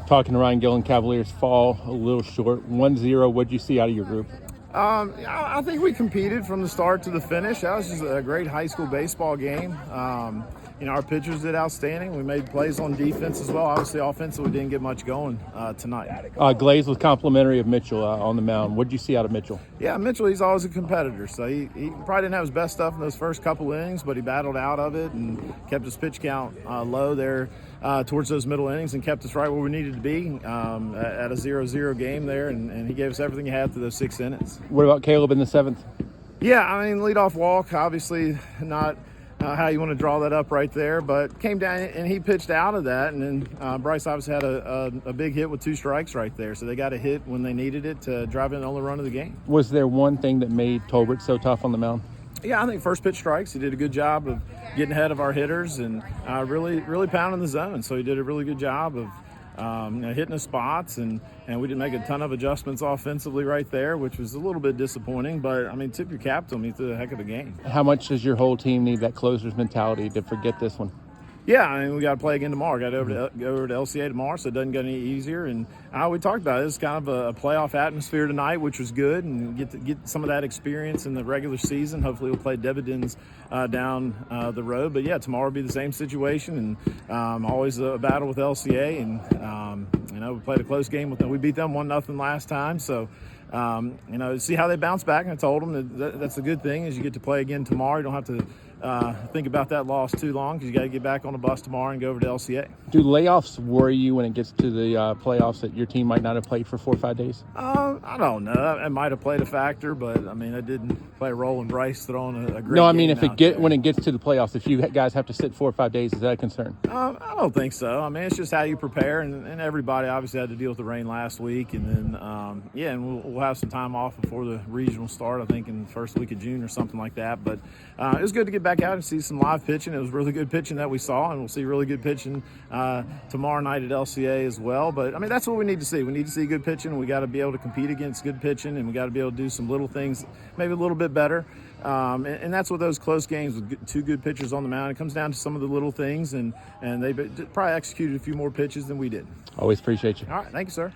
talking to Ryan Gilleland, Cavaliers fall a little short. 1-0. What'd you see out of your group? I think we competed from the start to the finish. That was just a great high school baseball game. Our pitchers did outstanding. We made plays on defense as well. Obviously, offensively, we didn't get much going tonight. Glaze was complimentary of Mitchell on the mound. What'd you see out of Mitchell? Yeah, Mitchell, he's always a competitor. So he probably didn't have his best stuff in those first couple innings, but he battled out of it and kept his pitch count low there towards those middle innings and kept us right where we needed to be at a 0-0 game there. And he gave us everything he had through those 6 innings. What about Caleb in the 7th? Yeah, leadoff walk, obviously not how you want to draw that up right there, but came down and he pitched out of that, and then Bryce obviously had a big hit with 2 strikes right there, so they got a hit when they needed it to drive in the only run of the game. Was there one thing that made Tolbert so tough on the mound? Yeah, I think first pitch strikes. He did a good job of getting ahead of our hitters and really pounding the zone, so he did a really good job of hitting the spots, and we didn't make a ton of adjustments offensively right there, which was a little bit disappointing, but tip your cap to him. He threw a heck of a game. How much does your whole team need that closer's mentality to forget this one? Yeah, we got to play again tomorrow. Got to go over to LCA tomorrow, so it doesn't get any easier. And we talked about it. It's kind of a playoff atmosphere tonight, which was good, and get some of that experience in the regular season. Hopefully, we'll play dividends down the road. But yeah, tomorrow will be the same situation, and always a battle with LCA. And we played a close game with them. We beat them 1-0 last time, so. See how they bounce back. And I told them that's a good thing is you get to play again tomorrow. You don't have to think about that loss too long because you got to get back on the bus tomorrow and go over to LCA. Do layoffs worry you when it gets to the playoffs that your team might not have played for 4 or 5 days? I don't know. It might have played a factor, but it didn't play a role in Bryce throwing a great. No, game when it gets to the playoffs, if you guys have to sit 4 or 5 days, is that a concern? I don't think so. It's just how you prepare, and everybody obviously had to deal with the rain last week, and then and we'll have some time off before the regional start. I think in the first week of June or something like that. But it was good to get back out and see some live pitching. It was really good pitching that we saw, and we'll see really good pitching tomorrow night at LCA as well. But that's what we need to see. We need to see good pitching. We got to be able to compete against good pitching, and we got to be able to do some little things maybe a little bit better. And that's what those close games with 2 good pitchers on the mound. It comes down to some of the little things, and they probably executed a few more pitches than we did. Always appreciate you. All right, thank you, sir.